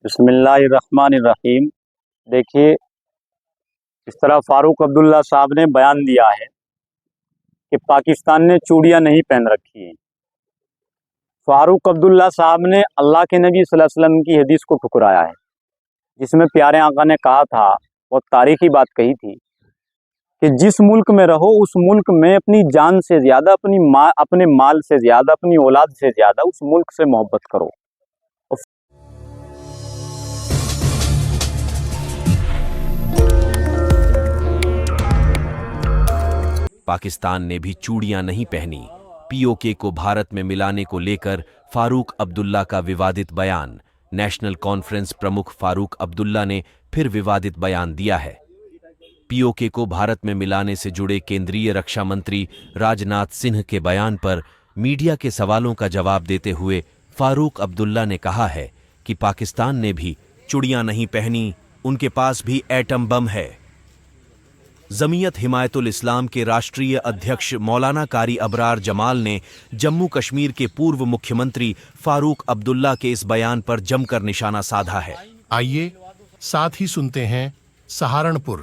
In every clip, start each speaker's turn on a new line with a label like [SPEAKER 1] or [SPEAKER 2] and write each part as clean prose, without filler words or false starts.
[SPEAKER 1] बिस्मिल्लाहिर्रहमानिर्रहीम। देखिए, इस तरह फारूक अब्दुल्ला साहब ने बयान दिया है कि पाकिस्तान ने चूड़ियां नहीं पहन रखी हैं। फारूक अब्दुल्ला साहब ने अल्लाह के नबी सल्लल्लाहु अलैहि वसल्लम की हदीस को ठुकराया है, जिसमें प्यारे आका ने कहा था, बहुत तारीखी बात कही थी कि जिस मुल्क में रहो उस मुल्क में अपनी जान से ज़्यादा, अपने माल से ज़्यादा, अपनी औलाद से ज़्यादा उस मुल्क से मोहब्बत करो।
[SPEAKER 2] पाकिस्तान ने भी चूड़ियां नहीं पहनी। पीओके को भारत में मिलाने को लेकर फारूक अब्दुल्ला का विवादित बयान। नेशनल कॉन्फ्रेंस प्रमुख फारूक अब्दुल्ला ने फिर विवादित बयान दिया है। पीओके को भारत में मिलाने से जुड़े केंद्रीय रक्षा मंत्री राजनाथ सिंह के बयान पर मीडिया के सवालों का जवाब देते हुए फारूक अब्दुल्ला ने कहा है कि पाकिस्तान ने भी चूड़ियां नहीं पहनी, उनके पास भी एटम बम है। जमीयत हिमायतुल इस्लाम के राष्ट्रीय अध्यक्ष मौलाना कारी अबरार जमाल ने जम्मू कश्मीर के पूर्व मुख्यमंत्री फारूक अब्दुल्ला के इस बयान पर जमकर निशाना साधा है।
[SPEAKER 3] आइए साथ ही सुनते हैं सहारनपुर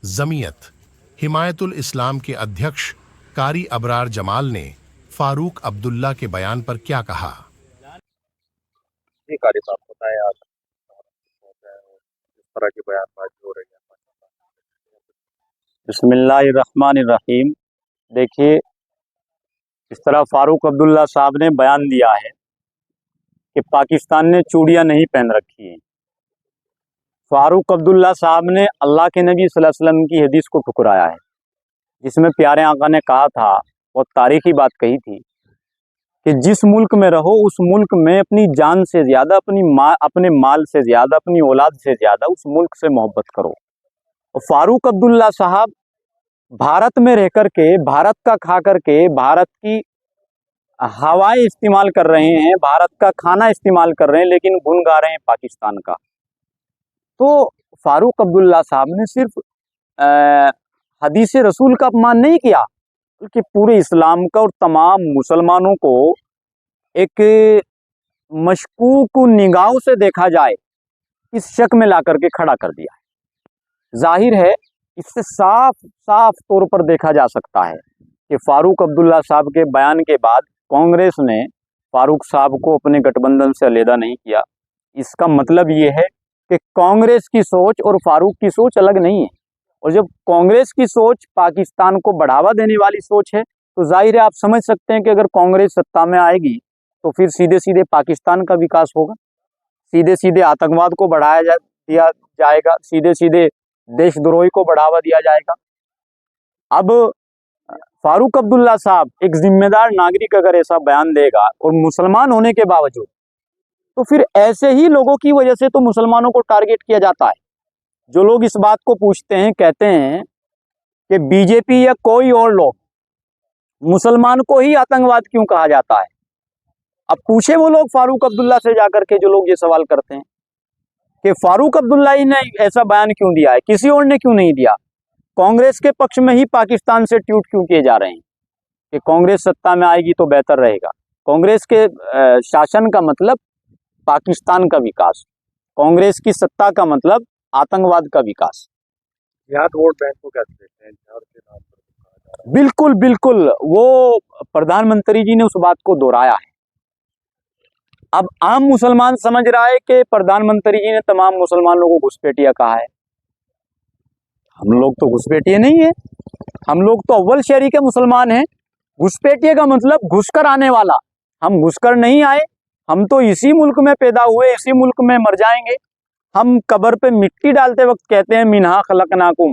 [SPEAKER 3] जमीयत हिमायतुल इस्लाम के अध्यक्ष कारी अबरार जमाल ने फारूक अब्दुल्ला के बयान पर क्या कहा।
[SPEAKER 4] जी कारी साहब, बताएं आज इस तरह की बयानबाजी हो रही है।
[SPEAKER 1] बिस्मिल्लाहिर्रहमानिर्रहीम। देखिए, इस तरह फारूक अब्दुल्ला साहब ने बयान दिया है कि पाकिस्तान ने चूड़ियां नहीं पहन रखी हैं। फारूक अब्दुल्ला साहब ने अल्लाह के नबी सल्लल्लाहु अलैहि वसल्लम की हदीस को ठुकराया है, जिसमें प्यारे आका ने कहा था, बहुत तारीखी बात कही थी कि जिस मुल्क में रहो उस मुल्क में अपनी जान से ज़्यादा, अपने माल से ज़्यादा, अपनी औलाद से ज़्यादा उस मुल्क से मोहब्बत करो। और फारूक अब्दुल्ला साहब भारत में रह कर के, भारत का खा करके, भारत की हवाएं इस्तेमाल कर रहे हैं, भारत का खाना इस्तेमाल कर रहे हैं, लेकिन गुन गा रहे हैं पाकिस्तान का। तो फारूक अब्दुल्ला साहब ने सिर्फ हदीस रसूल का अपमान नहीं किया, बल्कि पूरे इस्लाम का और तमाम मुसलमानों को एक मशकूक निगाहों से देखा जाए, इस शक में ला करके खड़ा कर दिया है। जाहिर है, इससे साफ साफ तौर पर देखा जा सकता है कि फारूक अब्दुल्ला साहब के बयान के बाद कांग्रेस ने फारूक साहब को अपने गठबंधन से अलहदा नहीं किया। इसका मतलब ये है कि कांग्रेस की सोच और फारूक की सोच अलग नहीं है। और जब कांग्रेस की सोच पाकिस्तान को बढ़ावा देने वाली सोच है, तो जाहिर है आप समझ सकते हैं कि अगर कांग्रेस सत्ता में आएगी तो फिर सीधे सीधे पाकिस्तान का विकास होगा, सीधे सीधे आतंकवाद को दिया जाएगा, सीधे सीधे देशद्रोही को बढ़ावा दिया जाएगा। अब फारूक अब्दुल्ला साहब एक जिम्मेदार नागरिक अगर ऐसा बयान देगा, और मुसलमान होने के बावजूद, तो फिर ऐसे ही लोगों की वजह से तो मुसलमानों को टारगेट किया जाता है। जो लोग इस बात को पूछते हैं, कहते हैं कि बीजेपी या कोई और लोग मुसलमान को ही आतंकवाद क्यों कहा जाता है। अब पूछे वो लोग फारूक अब्दुल्ला से जाकर के, जो लोग ये सवाल करते हैं कि फारूक अब्दुल्ला ही ने ऐसा बयान क्यों दिया है, किसी और ने क्यों नहीं दिया। कांग्रेस के पक्ष में ही पाकिस्तान से ट्वीट क्यों किए जा रहे हैं कि कांग्रेस सत्ता में आएगी तो बेहतर रहेगा। कांग्रेस के शासन का मतलब पाकिस्तान का विकास, कांग्रेस की सत्ता का मतलब आतंकवाद का विकास।
[SPEAKER 4] जिहाद वोट बैंक को कैसे देखते हैं? जिहाद के नाम पर कहा जा रहा है।
[SPEAKER 1] बिल्कुल बिल्कुल, वो प्रधानमंत्री जी ने उस बात को दोहराया है। अब आम मुसलमान समझ रहा है कि प्रधानमंत्री जी ने तमाम मुसलमान लोगों को घुसपैठिया कहा है। हम लोग तो घुसपैठिए नहीं है, हम लोग तो अव्वल शहरी के मुसलमान हैं। घुसपैठिए का मतलब घुसकर आने वाला। हम घुसकर नहीं आए, हम तो इसी मुल्क में पैदा हुए, इसी मुल्क में मर जाएंगे। हम कब्र पे मिट्टी डालते वक्त कहते हैं मिन्हा खलकनाकुम,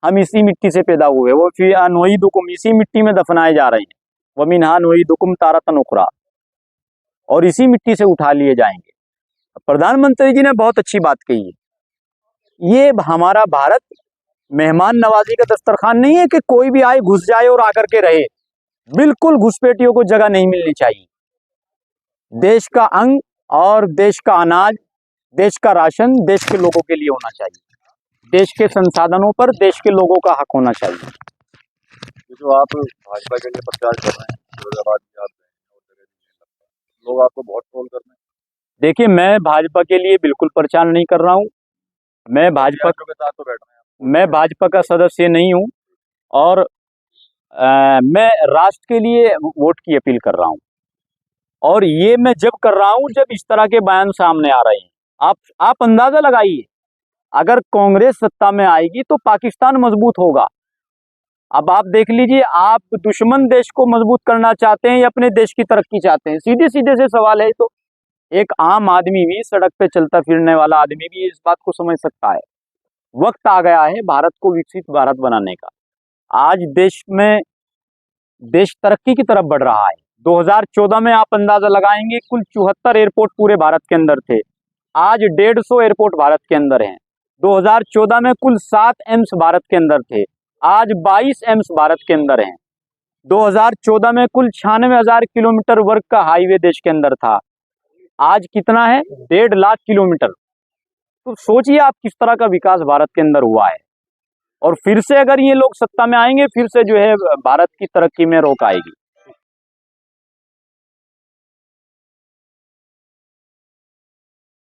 [SPEAKER 1] हम इसी मिट्टी से पैदा हुए। वो फिया नुईदुकुम, इसी मिट्टी में दफनाए जा रहे हैं। वो मिन्हा नुईदुकुम तारतन उखरा, और इसी मिट्टी से उठा लिए जाएंगे। प्रधानमंत्री जी ने बहुत अच्छी बात कही है। ये हमारा भारत मेहमान नवाजी का दस्तरखान नहीं है कि कोई भी आए घुस जाए और आकर के रहे। बिल्कुल घुसपैठियों को जगह नहीं मिलनी चाहिए। देश का अंग और देश का अनाज, देश का राशन देश के लोगों के लिए होना चाहिए। देश के संसाधनों पर देश के लोगों का हक होना चाहिए।
[SPEAKER 4] ये जो आप भाजपा के लिए प्रचार कर रहे हैं, फिरोजाबाद में आप रहे हैं और जगह लोग आपको बहुत ट्रोल कर रहे हैं।
[SPEAKER 1] देखिए, मैं भाजपा के लिए बिल्कुल प्रचार नहीं कर रहा हूँ। मैं भाजपा
[SPEAKER 4] के साथ तो बैठ रहे हैं
[SPEAKER 1] मैं भाजपा का सदस्य नहीं हूँ और मैं राष्ट्र के लिए वोट की अपील कर रहा हूँ। और ये मैं जब कर रहा हूँ जब इस तरह के बयान सामने आ रहे हैं। आप अंदाजा लगाइए, अगर कांग्रेस सत्ता में आएगी तो पाकिस्तान मजबूत होगा। अब आप देख लीजिए, आप दुश्मन देश को मजबूत करना चाहते हैं या अपने देश की तरक्की चाहते हैं? सीधे सीधे से सवाल है। तो एक आम आदमी भी, सड़क पे चलता फिरने वाला आदमी भी इस बात को समझ सकता है। वक्त आ गया है भारत को विकसित भारत बनाने का। आज देश तरक्की की तरफ बढ़ रहा है। 2014 में आप अंदाजा लगाएंगे कुल 74 एयरपोर्ट पूरे भारत के अंदर थे, आज 150 एयरपोर्ट भारत के अंदर हैं। 2014 में कुल 7 एम्स भारत के अंदर थे, आज 22 एम्स भारत के अंदर हैं। 2014 में कुल 96,000 किलोमीटर वर्ग का हाईवे देश के अंदर था, आज कितना है? 1.5 लाख किलोमीटर। तो सोचिए आप किस तरह का विकास भारत के अंदर हुआ है। और फिर से अगर ये लोग सत्ता में आएंगे, फिर से जो है भारत की तरक्की में रोक आएगी।